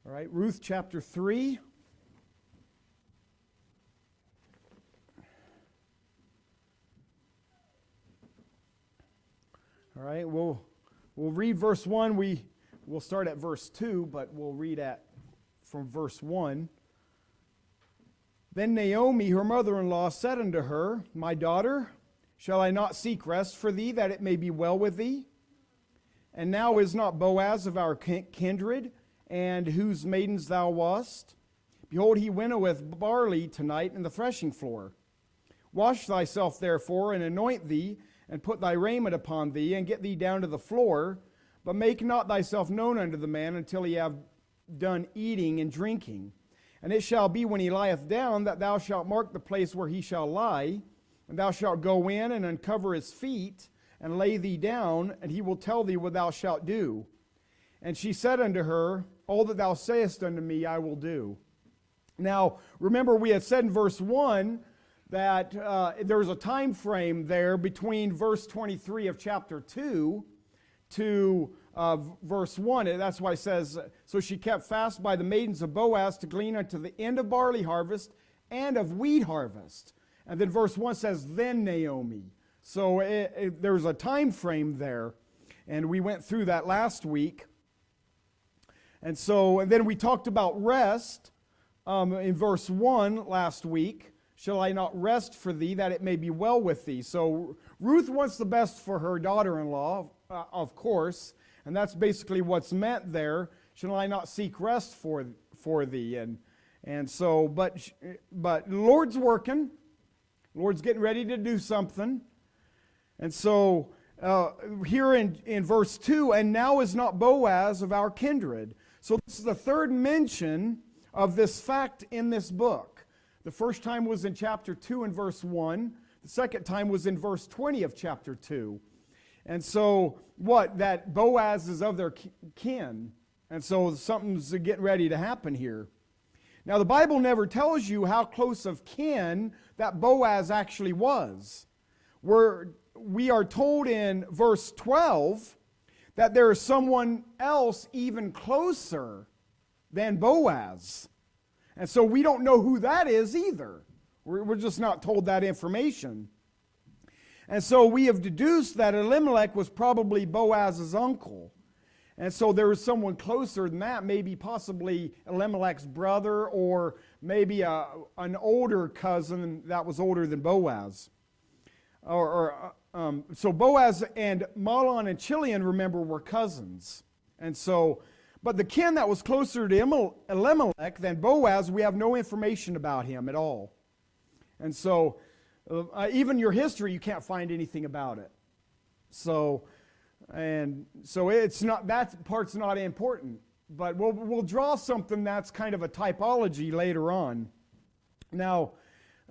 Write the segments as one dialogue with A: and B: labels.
A: All right, Ruth chapter 3. All right, we'll read verse 1. We'll start at verse 2, but we'll read from verse 1. Then Naomi, her mother-in-law, said unto her, My daughter, shall I not seek rest for thee, that it may be well with thee? And now is not Boaz of our kindred, and whose maidens thou wast? Behold, he winnoweth barley tonight in the threshing floor. Wash thyself therefore, and anoint thee, and put thy raiment upon thee, and get thee down to the floor, but make not thyself known unto the man until he have done eating and drinking. And it shall be when he lieth down, that thou shalt mark the place where he shall lie, and thou shalt go in and uncover his feet, and lay thee down, and he will tell thee what thou shalt do. And she said unto her, All that thou sayest unto me I will do. Now, remember we had said in verse 1 that there was a time frame there between verse 23 of chapter 2 to verse 1. And that's why it says, So she kept fast by the maidens of Boaz to glean unto the end of barley harvest and of wheat harvest. And then verse 1 says, Then Naomi. So there's a time frame there. And we went through that last week. And then we talked about rest in verse 1 last week. Shall I not rest for thee, that it may be well with thee? So Ruth wants the best for her daughter-in-law, of course, and that's basically what's meant there. Shall I not seek rest for thee? But Lord's working. Lord's getting ready to do something. And so here in verse 2, and now is not Boaz of our kindred. So this is the third mention of this fact in this book. The first time was in chapter 2 and verse 1. The second time was in verse 20 of chapter 2. And so that Boaz is of their kin. And so something's getting ready to happen here. Now the Bible never tells you how close of kin that Boaz actually was. We are told in verse 12 that there is someone else even closer than Boaz. And so we don't know who that is either. We're just not told that information. And so we have deduced that Elimelech was probably Boaz's uncle. And so there was someone closer than that, maybe possibly Elimelech's brother, or maybe an older cousin that was older than Boaz. So Boaz and Mahlon and Chilion, remember, were cousins. And so, but the kin that was closer to Elimelech than Boaz, we have no information about him at all. And so, even your history, you can't find anything about it. So it's not, that part's not important. But we'll draw something that's kind of a typology later on. Now,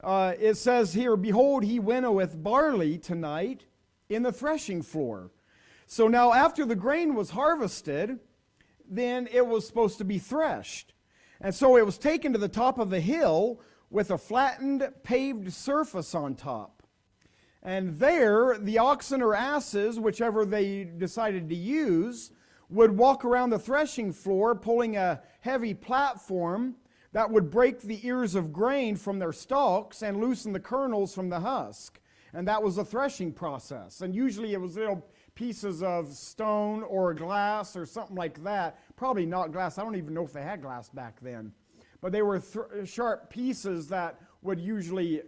A: it says here, Behold, he winnoweth barley tonight in the threshing floor. So now after the grain was harvested, then it was supposed to be threshed. And so it was taken to the top of the hill with a flattened, paved surface on top. And there, the oxen or asses, whichever they decided to use, would walk around the threshing floor pulling a heavy platform that would break the ears of grain from their stalks and loosen the kernels from the husk. And that was the threshing process. And usually it was little pieces of stone or glass or something like that. Probably not glass. I don't even know if they had glass back then. But they were sharp pieces that would usually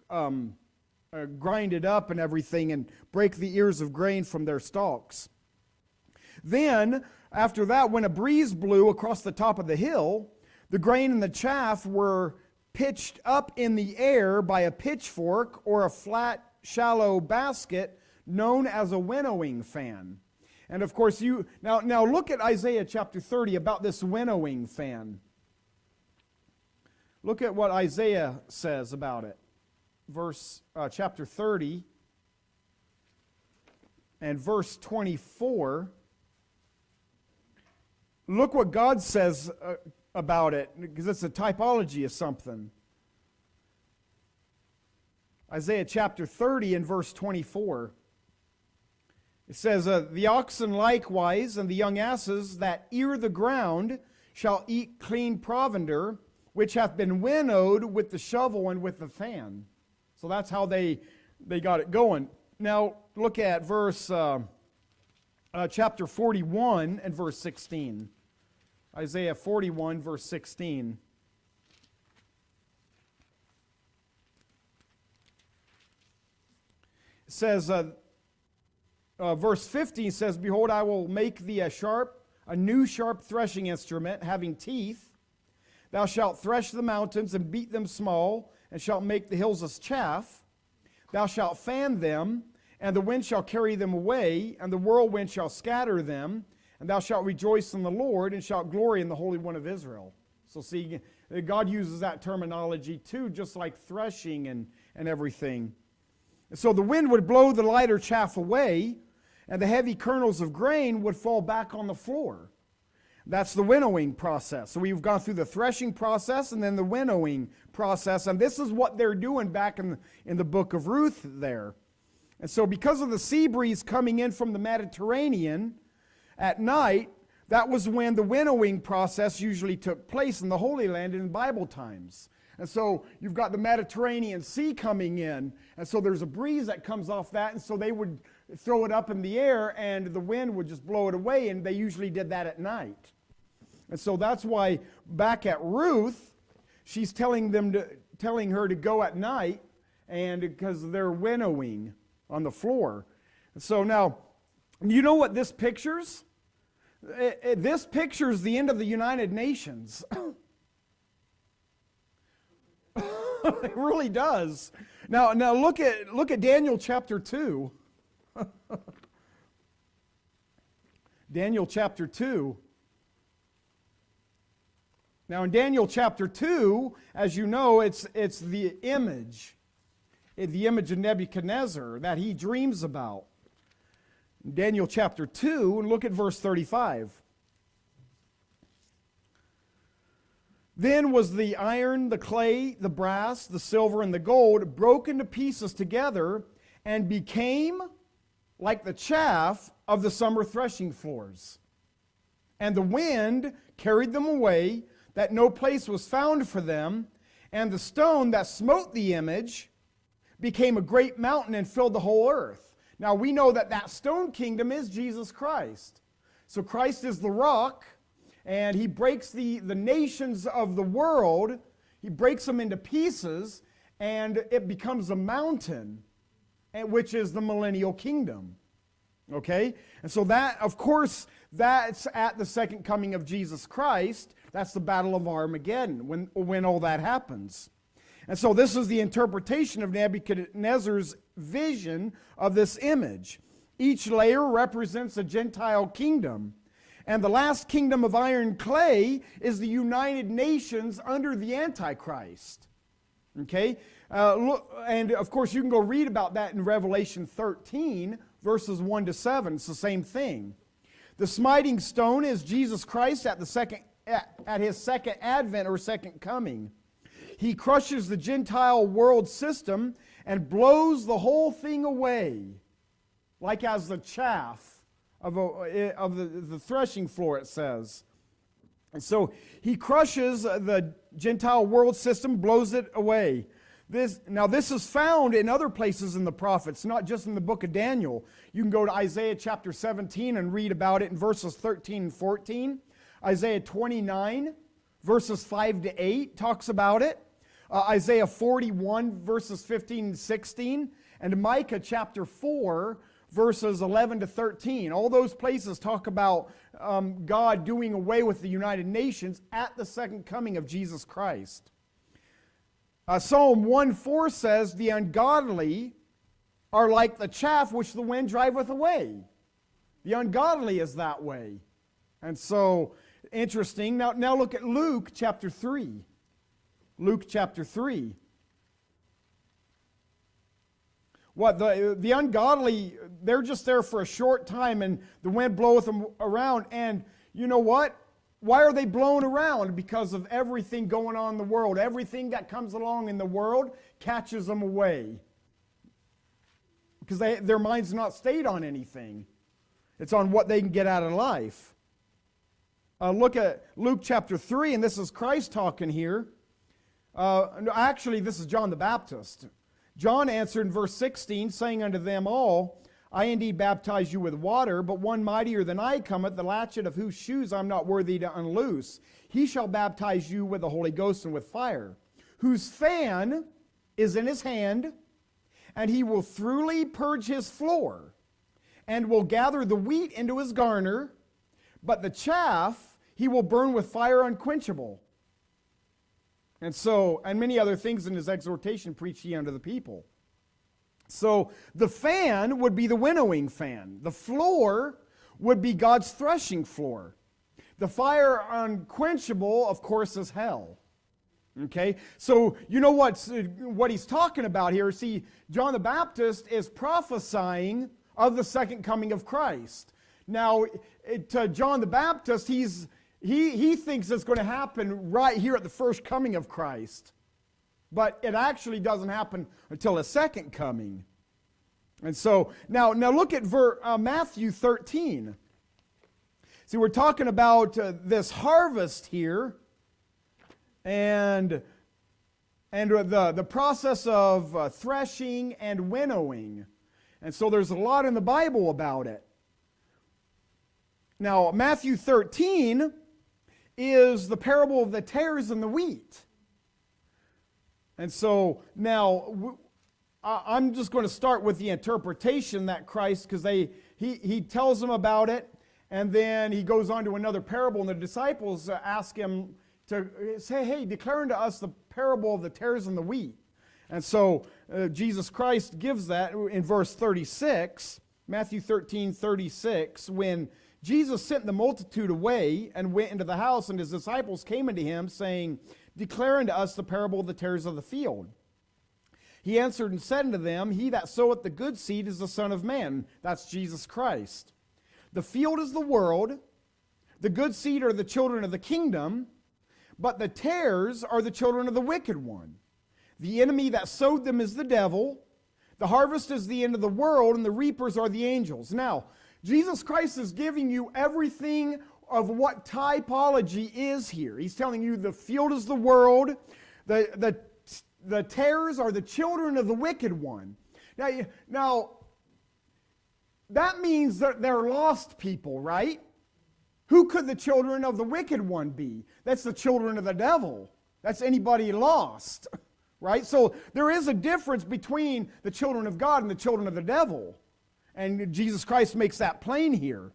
A: grind it up and everything and break the ears of grain from their stalks. Then, after that, when a breeze blew across the top of the hill, the grain and the chaff were pitched up in the air by a pitchfork or a flat, shallow basket known as a winnowing fan. And of course, now look at Isaiah chapter 30 about this winnowing fan. Look at what Isaiah says about it. Chapter 30 and verse 24. Look what God says about it, because it's a typology of something. Isaiah chapter 30 and verse 24. It says, The oxen likewise and the young asses that ear the ground shall eat clean provender, which hath been winnowed with the shovel and with the fan. So that's how they got it going. Now look at verse chapter 41 and verse 16. Isaiah 41 verse 16. It says, verse 15 says, Behold, I will make thee a new sharp threshing instrument, having teeth. Thou shalt thresh the mountains and beat them small, and shalt make the hills as chaff. Thou shalt fan them, and the wind shall carry them away, and the whirlwind shall scatter them. And thou shalt rejoice in the Lord, and shalt glory in the Holy One of Israel. So see, God uses that terminology too, just like threshing and everything. So the wind would blow the lighter chaff away, and the heavy kernels of grain would fall back on the floor. That's the winnowing process. So we've gone through the threshing process and then the winnowing process, and this is what they're doing back in the book of Ruth there. And so because of the sea breeze coming in from the Mediterranean at night, that was when the winnowing process usually took place in the Holy Land in Bible times. And so you've got the Mediterranean Sea coming in, and so there's a breeze that comes off that, and so they would throw it up in the air, and the wind would just blow it away, and they usually did that at night. And so that's why back at Ruth, she's telling her to go at night, and because they're winnowing on the floor. And so now, you know what this pictures? This pictures the end of the United Nations. It really does. Now look at Daniel chapter 2. Daniel chapter 2. Now in Daniel chapter 2, as you know, it's the image of Nebuchadnezzar that he dreams about. Daniel chapter 2, and look at verse 35. Then was the iron, the clay, the brass, the silver, and the gold broken to pieces together and became like the chaff of the summer threshing floors. And the wind carried them away, that no place was found for them, and the stone that smote the image became a great mountain and filled the whole earth. Now we know that stone kingdom is Jesus Christ. So Christ is the rock, and he breaks the nations of the world, he breaks them into pieces, and it becomes a mountain, which is the millennial kingdom. Okay? And so that, of course, that's at the second coming of Jesus Christ. That's the Battle of Armageddon, when all that happens. And so this is the interpretation of Nebuchadnezzar's vision of this image. Each layer represents a Gentile kingdom. And the last kingdom of iron clay is the United Nations under the Antichrist. Okay? And of course you can go read about that in Revelation 13, verses 1 to 7. It's the same thing. The smiting stone is Jesus Christ at his second advent or second coming. He crushes the Gentile world system and blows the whole thing away, like as the chaff of the threshing floor, it says. And so he crushes the Gentile world system, blows it away. This is found in other places in the prophets, not just in the book of Daniel. You can go to Isaiah chapter 17 and read about it in verses 13 and 14. Isaiah 29, verses 5 to 8, talks about it. Isaiah 41, verses 15 and 16. And Micah chapter 4, verses 11 to 13. All those places talk about God doing away with the United Nations at the second coming of Jesus Christ. Psalm 1:4 says, the ungodly are like the chaff which the wind driveth away. The ungodly is that way. And so, interesting. Now look at Luke chapter 3. Luke chapter 3. What, the ungodly, they're just there for a short time and the wind bloweth them around. And you know what? Why are they blown around? Because of everything going on in the world. Everything that comes along in the world catches them away. Because their mind's not stayed on anything. It's on what they can get out of life. Look at Luke chapter 3, and this is Christ talking here. Actually, this is John the Baptist. John answered in verse 16, saying unto them all, I indeed baptize you with water, but one mightier than I cometh, the latchet of whose shoes I'm not worthy to unloose. He shall baptize you with the Holy Ghost and with fire, whose fan is in his hand, and he will thoroughly purge his floor, and will gather the wheat into his garner, but the chaff he will burn with fire unquenchable. And many other things in his exhortation preached he unto the people. So the fan would be the winnowing fan. The floor would be God's threshing floor. The fire unquenchable, of course, is hell. Okay? So you know what he's talking about here. See, John the Baptist is prophesying of the second coming of Christ. Now, to John the Baptist, he thinks it's going to happen right here at the first coming of Christ. But it actually doesn't happen until the second coming. And so, now look at Matthew 13. See, we're talking about this harvest here, and the process of threshing and winnowing. And so there's a lot in the Bible about it. Now, Matthew 13 is the parable of the tares and the wheat. And so now I'm just going to start with the interpretation that Christ, because he tells them about it, and then he goes on to another parable, and the disciples ask him to say, hey, declare unto us the parable of the tares and the wheat. And so Jesus Christ gives that in verse 36, Matthew 13:36, when Jesus sent the multitude away and went into the house, and his disciples came unto him, saying, declare unto us the parable of the tares of the field. He answered and said unto them, he that soweth the good seed is the Son of Man. That's Jesus Christ. The field is the world. The good seed are the children of the kingdom, but the tares are the children of the wicked one. The enemy that sowed them is the devil. The harvest is the end of the world, and the reapers are the angels. Now, Jesus Christ is giving you everything of what typology is here. He's telling you the field is the world, the tares are the children of the wicked one. Now that means that they're lost people, right? Who could the children of the wicked one be? That's the children of the devil. That's anybody lost, right? So there is a difference between the children of God and the children of the devil. And Jesus Christ makes that plain here.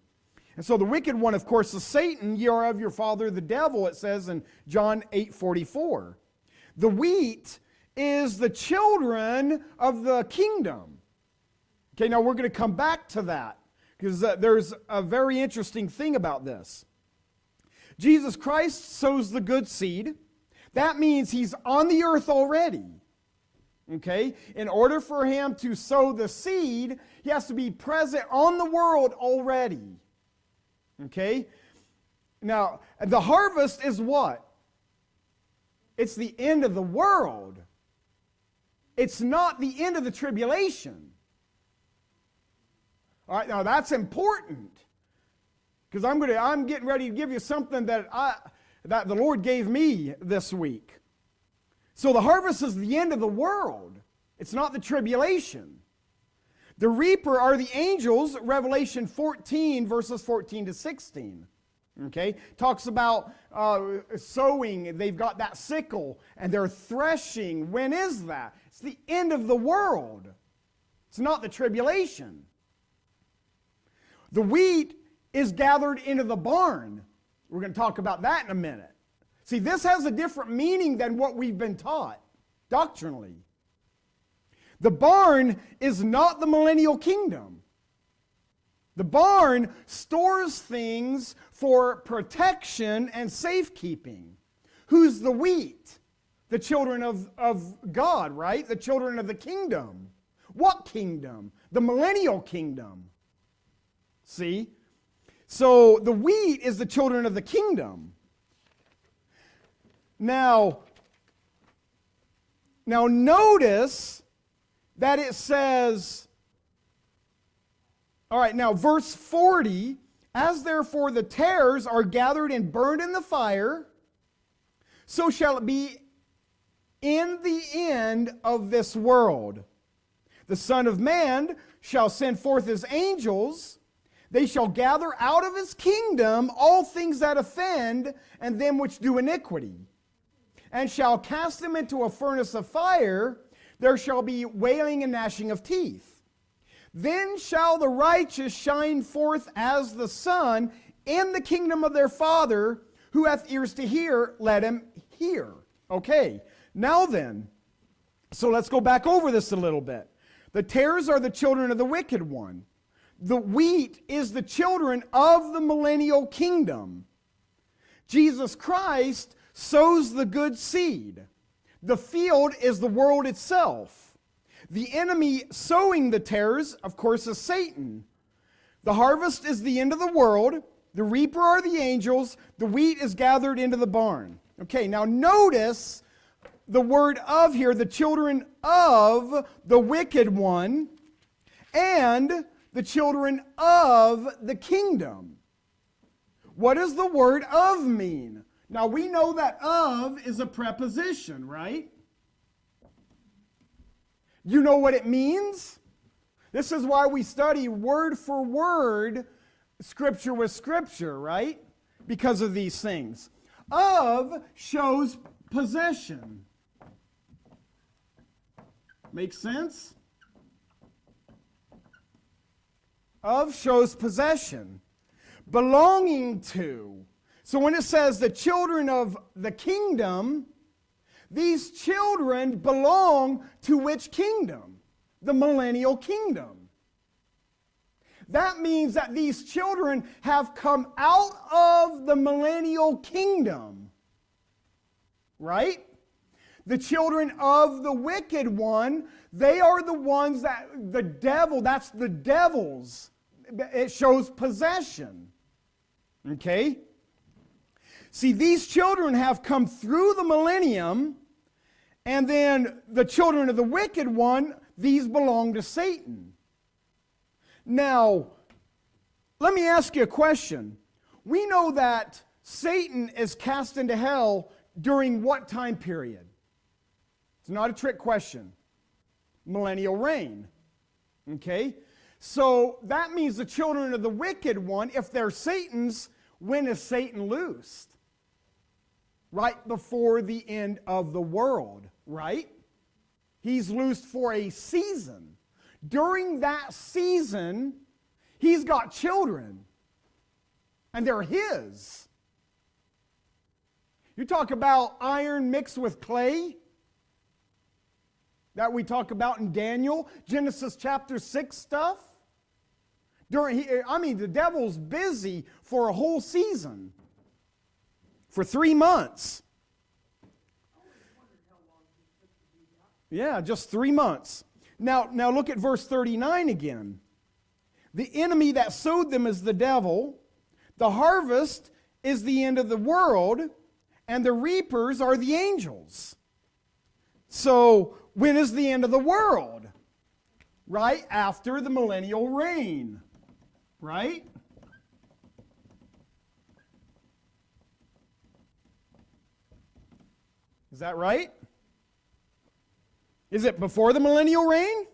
A: And so the wicked one, of course, is Satan. Ye are of your father the devil, it says in John 8:44. The wheat is the children of the kingdom. Okay, now we're going to come back to that, because there's a very interesting thing about this. Jesus Christ sows the good seed. That means he's on the earth already. Okay? In order for him to sow the seed, he has to be present on the world already. Okay? Now, the harvest is what? It's the end of the world. It's not the end of the tribulation. All right, now that's important, because I'm getting ready to give you something that the Lord gave me this week. So the harvest is the end of the world. It's not the tribulation. The reaper are the angels, Revelation 14, verses 14 to 16. Okay? Talks about sowing. They've got that sickle, and they're threshing. When is that? It's the end of the world. It's not the tribulation. The wheat is gathered into the barn. We're going to talk about that in a minute. See, this has a different meaning than what we've been taught doctrinally. The barn is not the millennial kingdom. The barn stores things for protection and safekeeping. Who's the wheat? The children of God, right? The children of the kingdom. What kingdom? The millennial kingdom. See? So the wheat is the children of the kingdom. Now notice that it says, all right, now verse 40 As therefore the tares are gathered and burned in the fire, so shall it be in the end of this world. The Son of Man shall send forth his angels. They shall gather out of his kingdom all things that offend, and them which do iniquity, and shall cast them into a furnace of fire. There shall be wailing and gnashing of teeth. Then shall the righteous shine forth as the sun in the kingdom of their Father. Who hath ears to hear, let him hear. Okay, now then, so let's go back over this a little bit. The tares are the children of the wicked one. The wheat is the children of the millennial kingdom. Jesus Christ sows the good seed. The field is the world itself. The enemy sowing the tares, of course, is Satan. The harvest is the end of the world. The reaper are the angels. The wheat is gathered into the barn. Okay, now notice the word of here, the children of the wicked one and the children of the kingdom. What does the word of mean? Now we know that of is a preposition, right? You know what it means? This is why we study word for word, scripture with scripture, right? Because of these things. Of shows possession. Make sense? Of shows possession. Belonging to. So when it says the children of the kingdom, these children belong to which kingdom? The millennial kingdom. That means that these children have come out of the millennial kingdom. Right? The children of the wicked one, they are the ones that the devil, that's the devil's. It shows possession. Okay? See, these children have come through the millennium, and then the children of the wicked one, these belong to Satan. Now, let me ask you a question. We know that Satan is cast into hell during what time period? It's not a trick question. Millennial reign. Okay? So that means the children of the wicked one, if they're Satan's, when is Satan loosed? Right before the end of the world, right? He's loosed for a season. During that season, he's got children, and they're his. You talk about iron mixed with clay, that we talk about in Daniel, Genesis chapter 6 stuff. The devil's busy for a whole season. For 3 months. Yeah, just 3 months. Now look at verse 39 again. The enemy that sowed them is the devil. The harvest is the end of the world. And the reapers are the angels. So, when is the end of the world? Right after the millennial reign. Right? Is that right? Is it before the millennial reign?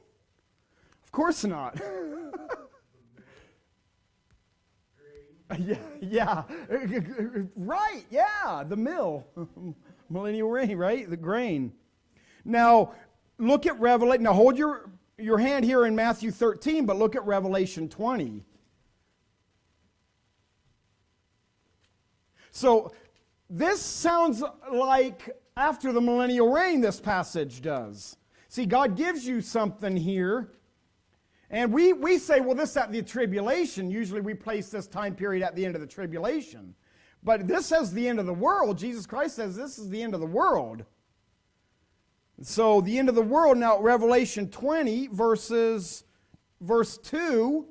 A: Of course not. yeah. Right, yeah, the mill. Millennial reign, right? The grain. Now, look at Revelation. Now, hold your hand here in Matthew 13, but look at Revelation 20. So, this sounds like after the millennial reign, this passage does. See, God gives you something here, and we say, well, this is at the tribulation. Usually we place this time period at the end of the tribulation. But this says the end of the world. Jesus Christ says this is the end of the world. So the end of the world, now Revelation 20, verse 2,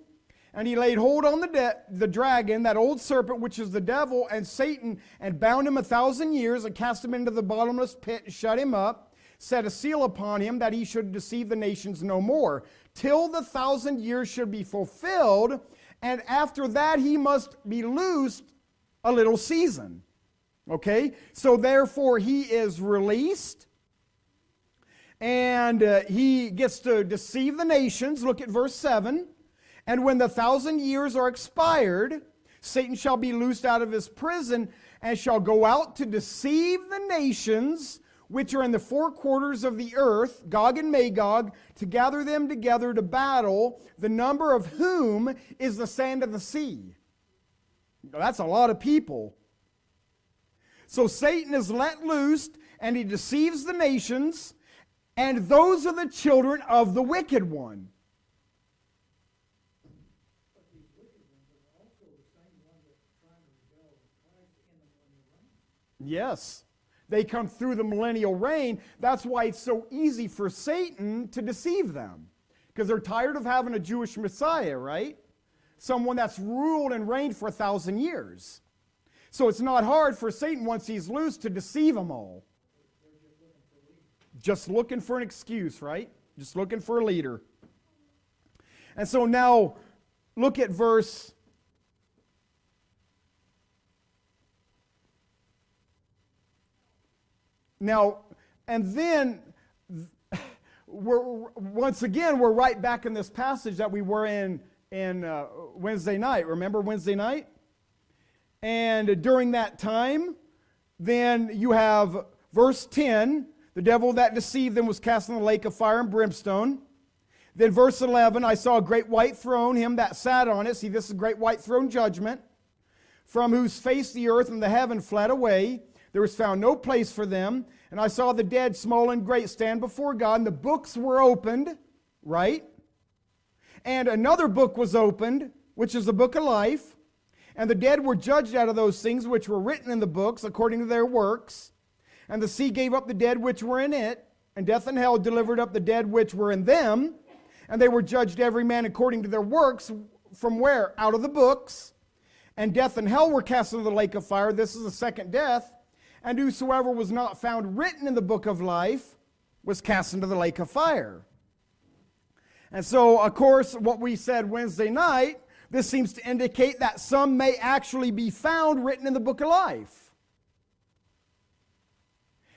A: and he laid hold on the dragon, that old serpent, which is the devil and Satan, and bound him 1,000 years, and cast him into the bottomless pit, and shut him up, set a seal upon him, that he should deceive the nations no more, till the 1,000 years should be fulfilled, And after that, he must be loosed a little season. Okay? So therefore, he is released. And he gets to deceive the nations. Look at verse 7. And when the 1,000 years are expired, Satan shall be loosed out of his prison and shall go out to deceive the nations which are in the four quarters of the earth, Gog and Magog, to gather them together to battle, the number of whom is the sand of the sea. That's a lot of people. So Satan is let loose, and he deceives the nations, and those are the children of the wicked one.
B: But these wicked ones are also the same ones that are trying to rebel against Christ in the millennial reign.
A: Yes. They come through the millennial reign. That's why it's so easy for Satan to deceive them. Because they're tired of having a Jewish Messiah, right? Someone that's ruled and reigned for 1,000 years. So it's not hard for Satan, once he's loose, to deceive them all. Just looking for an excuse, right? Just looking for a leader. And so now, look at verse... Now, and then, once again, we're right back in this passage that we were in Wednesday night. Remember Wednesday night? And during that time, then you have verse 10, the devil that deceived them was cast in the lake of fire and brimstone. Then verse 11, I saw a great white throne, him that sat on it. See, this is a great white throne judgment, from whose face the earth and the heaven fled away. There was found no place for them. And I saw the dead, small and great, stand before God, and the books were opened, right? And another book was opened, which is the book of life. And the dead were judged out of those things which were written in the books according to their works. And the sea gave up the dead which were in it, and death and hell delivered up the dead which were in them. And they were judged every man according to their works. From where? Out of the books. And death and hell were cast into the lake of fire. This is the second death. And whosoever was not found written in the book of life was cast into the lake of fire. And so, of course, what we said Wednesday night, this seems to indicate that some may actually be found written in the book of life.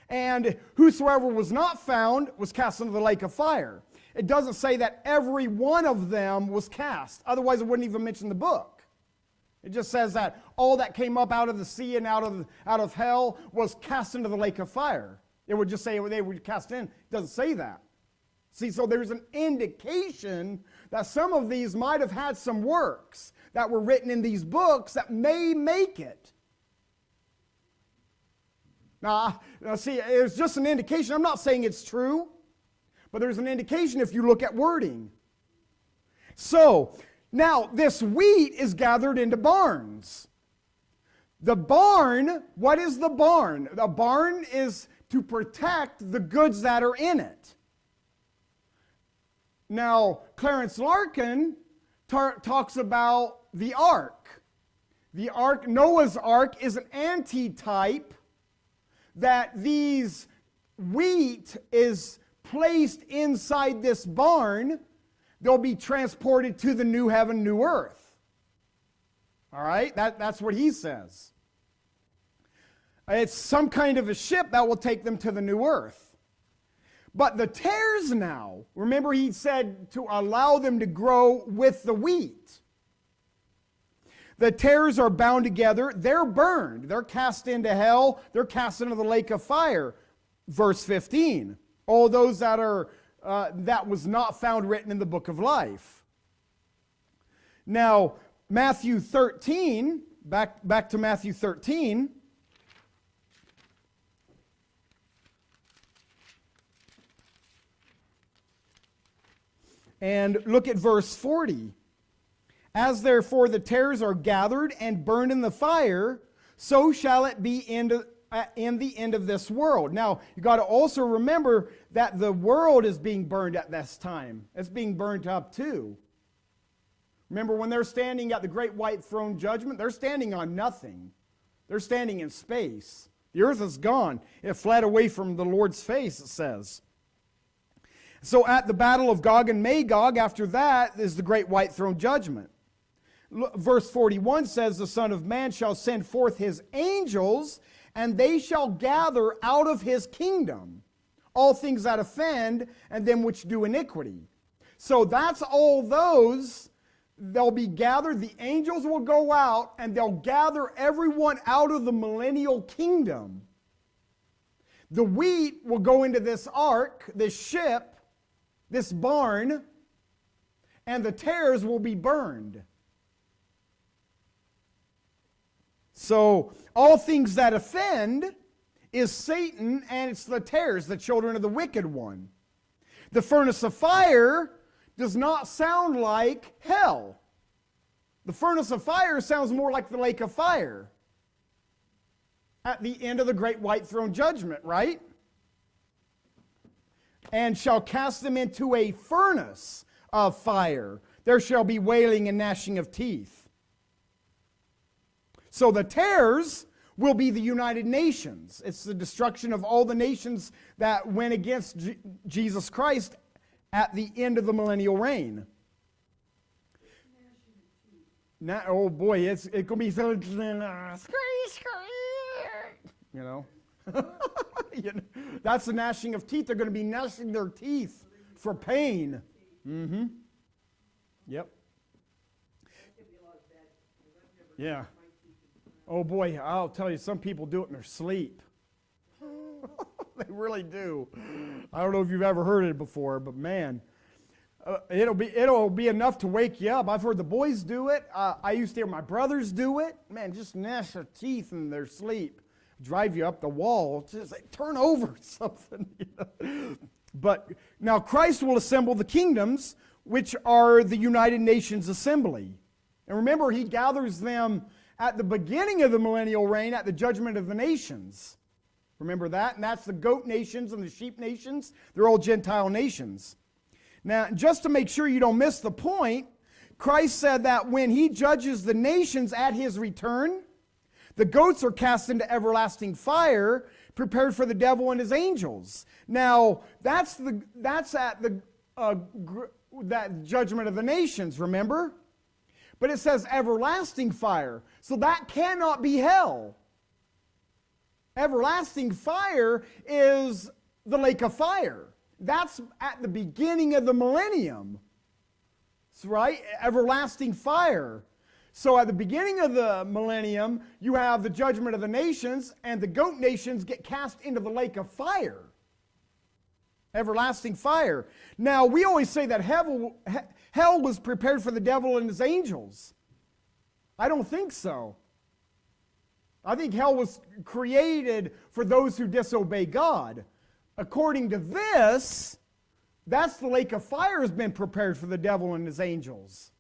A: And whosoever was not found was cast into the lake of fire. It doesn't say that every one of them was cast. Otherwise, it wouldn't even mention the book. It just says that all that came up out of the sea and out of hell was cast into the lake of fire. It would just say they were cast in. It doesn't say that. See, so there's an indication that some of these might have had some works that were written in these books that may make it. Now, see, it's just an indication. I'm not saying it's true, but there's an indication if you look at wording. So, now, this wheat is gathered into barns. The barn, what is the barn? The barn is to protect the goods that are in it. Now, Clarence Larkin talks about the ark. The ark, Noah's ark, is an antitype that these wheat is placed inside this barn. They'll be transported to the new heaven, new earth. All right? That's what he says. It's some kind of a ship that will take them to the new earth. But the tares now, remember he said to allow them to grow with the wheat. The tares are bound together. They're burned. They're cast into hell. They're cast into the lake of fire. Verse 15. All those that are that was not found written in the book of life. Now, Matthew 13, back to Matthew 13. And look at verse 40. As therefore the tares are gathered and burned in the fire, so shall it be in the end of this world. Now, you got to also remember that the world is being burned at this time. It's being burnt up too. Remember when they're standing at the great white throne judgment, they're standing on nothing. They're standing in space. The earth is gone. It fled away from the Lord's face, it says. So at the battle of Gog and Magog, after that is the great white throne judgment. Verse 41 says, the Son of Man shall send forth his angels, and they shall gather out of his kingdom all things that offend and them which do iniquity. So that's all those. They'll be gathered. The angels will go out and they'll gather everyone out of the millennial kingdom. The wheat will go into this ark, this ship, this barn, and the tares will be burned. So all things that offend is Satan, and it's the tares, the children of the wicked one. The furnace of fire does not sound like hell. The furnace of fire sounds more like the lake of fire at the end of the great white throne judgment, right? And shall cast them into a furnace of fire. There shall be wailing and gnashing of teeth. So the tares will be the United Nations. It's the destruction of all the nations that went against Jesus Christ at the end of the millennial reign. Now, oh boy, it's going to be so, you know. That's the gnashing of teeth. They're going to be gnashing their teeth for pain. Mm-hmm. Yep. Yeah. Oh boy, I'll tell you, some people do it in their sleep. They really do. I don't know if you've ever heard it before, but man, it'll be enough to wake you up. I've heard the boys do it. I used to hear my brothers do it. Man, just gnash their teeth in their sleep, drive you up the wall. Just like, turn over something. But now Christ will assemble the kingdoms, which are the United Nations assembly. And remember, he gathers them at the beginning of the millennial reign at the judgment of the nations. Remember that? And that's the goat nations and the sheep nations. They're all Gentile nations. Now, just to make sure you don't miss the point, Christ said that when he judges the nations at his return, the goats are cast into everlasting fire, prepared for the devil and his angels. Now, that's at that judgment of the nations, remember? But it says everlasting fire. So that cannot be hell. Everlasting fire is the lake of fire. That's at the beginning of the millennium. That's right? Everlasting fire. So at the beginning of the millennium, you have the judgment of the nations, and the goat nations get cast into the lake of fire. Everlasting fire. Now, we always say that hell was prepared for the devil and his angels. I don't think so. I think hell was created for those who disobey God. According to this, that's the lake of fire has been prepared for the devil and his angels.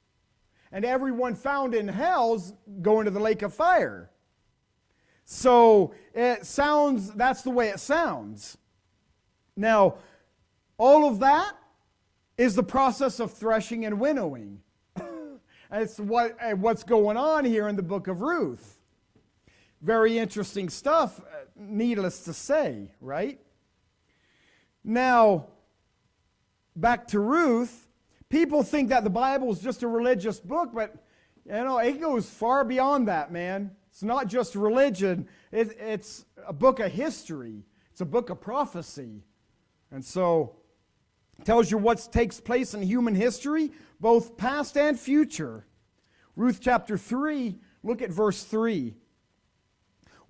A: And everyone found in hell's going to the lake of fire. So that's the way it sounds. Now, all of that is the process of threshing and winnowing. It's what's going on here in the book of Ruth. Very interesting stuff, needless to say, right? Now, back to Ruth. People think that the Bible is just a religious book, but it goes far beyond that, man. It's not just religion. It's a book of history. It's a book of prophecy. And so it tells you what takes place in human history, both past and future. Ruth chapter 3, look at verse 3.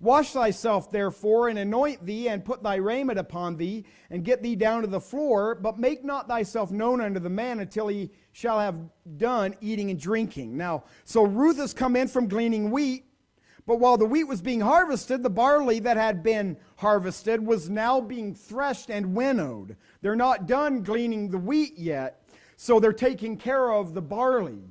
A: Wash thyself, therefore, and anoint thee, and put thy raiment upon thee, and get thee down to the floor, but make not thyself known unto the man until he shall have done eating and drinking. Now, so Ruth has come in from gleaning wheat, but while the wheat was being harvested, the barley that had been harvested was now being threshed and winnowed. They're not done gleaning the wheat yet, so they're taking care of the barley.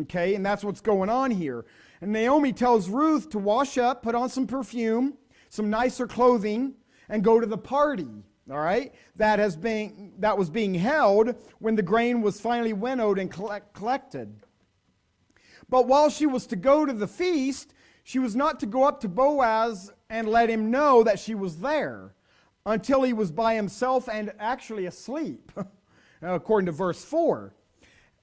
A: Okay, and that's what's going on here. And Naomi tells Ruth to wash up, put on some perfume, some nicer clothing, and go to the party, all right, that was being held when the grain was finally winnowed and collected. But while she was to go to the feast, she was not to go up to Boaz and let him know that she was there until he was by himself and actually asleep, according to verse 4.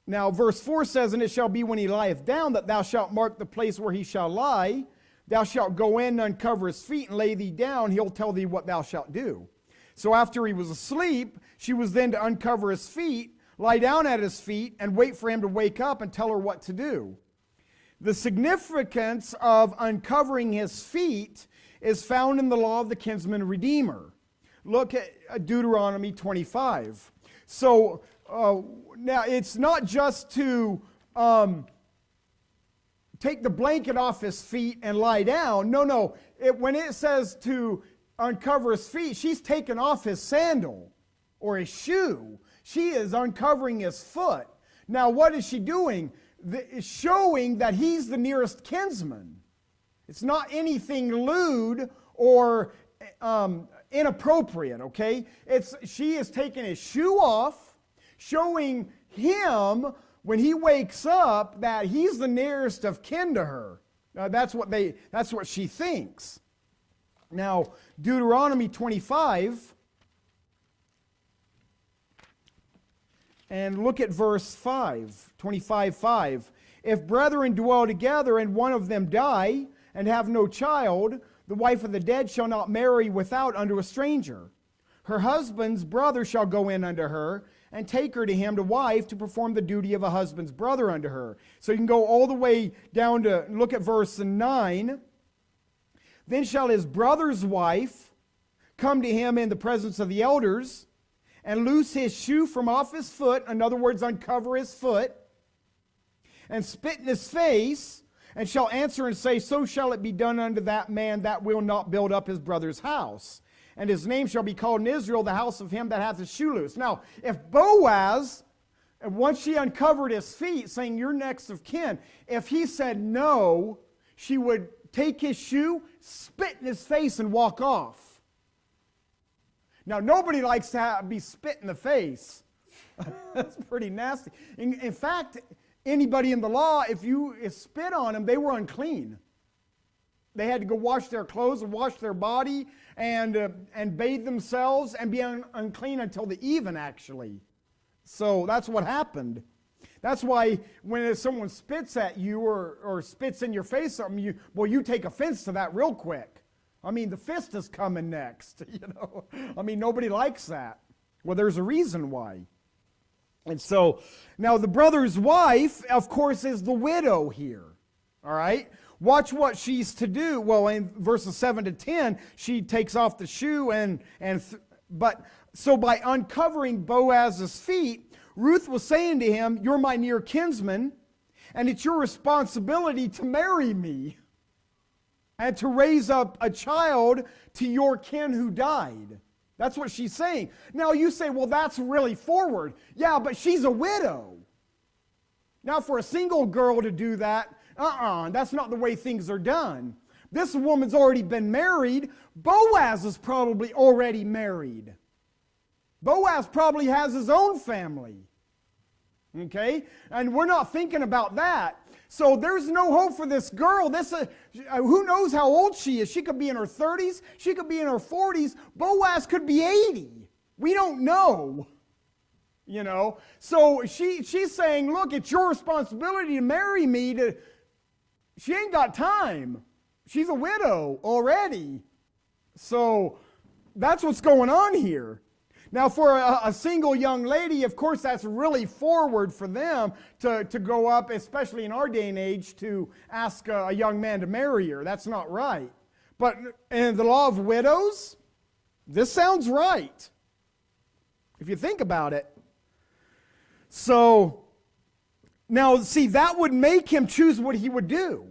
A: Now, verse 4 says, and it shall be when he lieth down that thou shalt mark the place where he shall lie. Thou shalt go in, uncover his feet, and lay thee down. He'll tell thee what thou shalt do. So after he was asleep, she was then to uncover his feet, lie down at his feet, and wait for him to wake up and tell her what to do. The significance of uncovering his feet is found in the law of the kinsman redeemer. Look at Deuteronomy 25. So now it's not just to take the blanket off his feet and lie down. No. When it says to uncover his feet, she's taken off his sandal or his shoe. She is uncovering his foot. Now, what is she doing? Showing that he's the nearest kinsman. It's not anything lewd or inappropriate, okay? She is taking his shoe off, showing him when he wakes up that he's the nearest of kin to her. That's what she thinks. Now, Deuteronomy 25, and look at verse 5, 25:5. If brethren dwell together and one of them die and have no child, the wife of the dead shall not marry without unto a stranger. Her husband's brother shall go in unto her and take her to him to wife to perform the duty of a husband's brother unto her. So you can go all the way down to, look at verse 9. Then shall his brother's wife come to him in the presence of the elders and loose his shoe from off his foot, in other words, uncover his foot, and spit in his face, and shall answer and say, so shall it be done unto that man that will not build up his brother's house. And his name shall be called in Israel the house of him that hath his shoe loose. Now, if Boaz, once she uncovered his feet, saying, you're next of kin, if he said no, she would take his shoe, spit in his face, and walk off. Now, nobody likes to be spit in the face. That's pretty nasty. In fact, anybody in the law, if you spit on them, they were unclean. They had to go wash their clothes and wash their body and bathe themselves and be unclean until the even, actually. So that's what happened. That's why when someone spits at you or spits in your face something, you take offense to that real quick. I mean, the fist is coming next, you know. I mean, nobody likes that. Well, there's a reason why. And so, now the brother's wife, of course, is the widow here. All right? Watch what she's to do. Well, in verses 7 to 10, she takes off the shoe but so by uncovering Boaz's feet, Ruth was saying to him, you're my near kinsman, and it's your responsibility to marry me and to raise up a child to your kin who died. That's what she's saying. Now you say, well, that's really forward. Yeah, but she's a widow. Now for a single girl to do that, that's not the way things are done. This woman's already been married. Boaz is probably already married. Boaz probably has his own family. Okay? And we're not thinking about that. So there's no hope for this girl. Who knows how old she is? She could be in her 30s. She could be in her 40s. Boaz could be 80. We don't know. You know? So she's saying, look, it's your responsibility to marry me. She ain't got time. She's a widow already. So that's what's going on here. Now, for a single young lady, of course, that's really forward for them to go up, especially in our day and age, to ask a young man to marry her. That's not right. But in the law of widows, this sounds right, if you think about it. So, now, see, that would make him choose what he would do.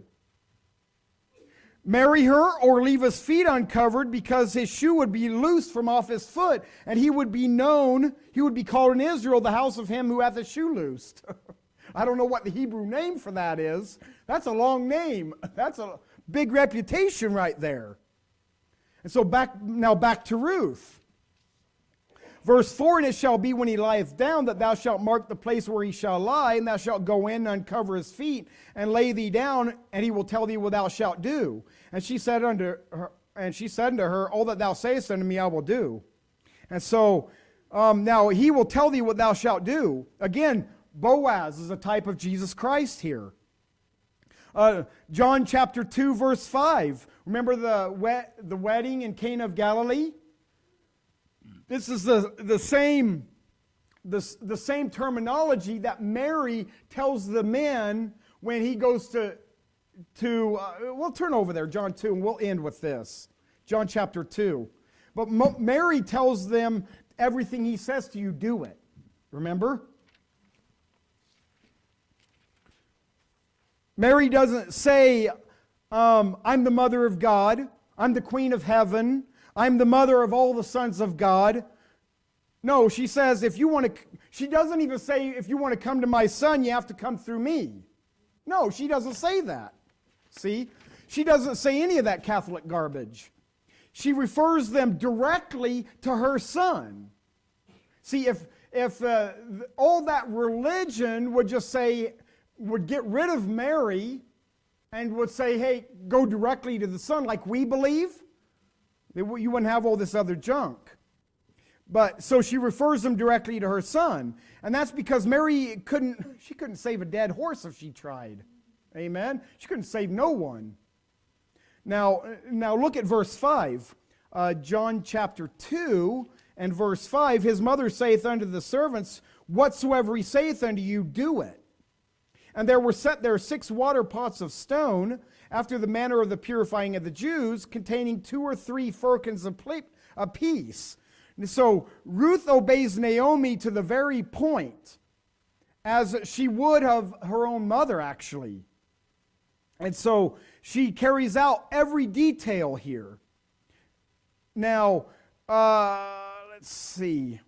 A: Marry her or leave his feet uncovered, because his shoe would be loosed from off his foot, and he would be called in Israel the house of him who hath his shoe loosed. I don't know what the Hebrew name for that is. That's a long name. That's a big reputation right there. And so back to Ruth. Verse 4, and it shall be when he lieth down that thou shalt mark the place where he shall lie, and thou shalt go in and uncover his feet, and lay thee down, and he will tell thee what thou shalt do. And she said unto her, all that thou sayest unto me I will do. And so now he will tell thee what thou shalt do. Again, Boaz is a type of Jesus Christ here. John chapter 2, verse 5. Remember the wedding in Cana of Galilee? This is the same terminology that Mary tells the men when he goes to we'll turn over there, John 2, and we'll end with this. John chapter 2. But Mary tells them, everything he says to you, do it. Remember? Mary doesn't say, I'm the mother of God. I'm the queen of heaven. I'm the mother of all the sons of God. No, she says, she doesn't even say, if you want to come to my son, you have to come through me. No, she doesn't say that. See? She doesn't say any of that Catholic garbage. She refers them directly to her son. See, if all that religion would just say, would get rid of Mary and would say, hey, go directly to the son like we believe, you wouldn't have all this other junk. But so she refers them directly to her son. And that's because Mary couldn't save a dead horse if she tried. Amen? She couldn't save no one. Now look at verse 5. John chapter 2 and verse 5. His mother saith unto the servants, whatsoever he saith unto you, do it. And there were set there 6 water pots of stone, after the manner of the purifying of the Jews, containing 2 or 3 firkins apiece. And so Ruth obeys Naomi to the very point, as she would of her own mother, actually. And so she carries out every detail here. Now, let's see.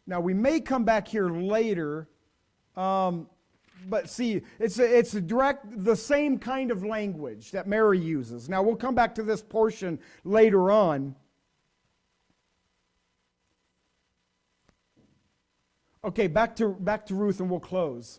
A: Now, we may come back here later, but see, it's the same kind of language that Mary uses. Now, we'll come back to this portion later on. Okay, back to Ruth, and we'll close.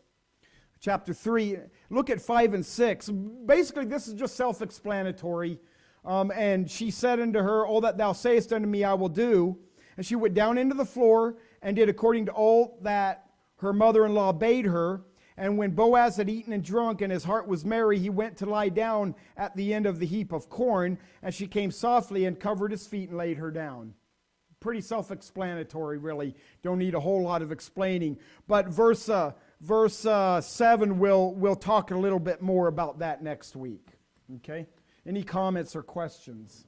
A: Chapter 3, look at 5 and 6. Basically, this is just self-explanatory. And she said unto her, all that thou sayest unto me I will do. And she went down into the floor and did according to all that her mother-in-law bade her. And when Boaz had eaten and drunk, and his heart was merry, he went to lie down at the end of the heap of corn. And she came softly and covered his feet and laid her down. Pretty self-explanatory, really. Don't need a whole lot of explaining. But verse 7, we'll talk a little bit more about that next week. Okay? Any comments or questions?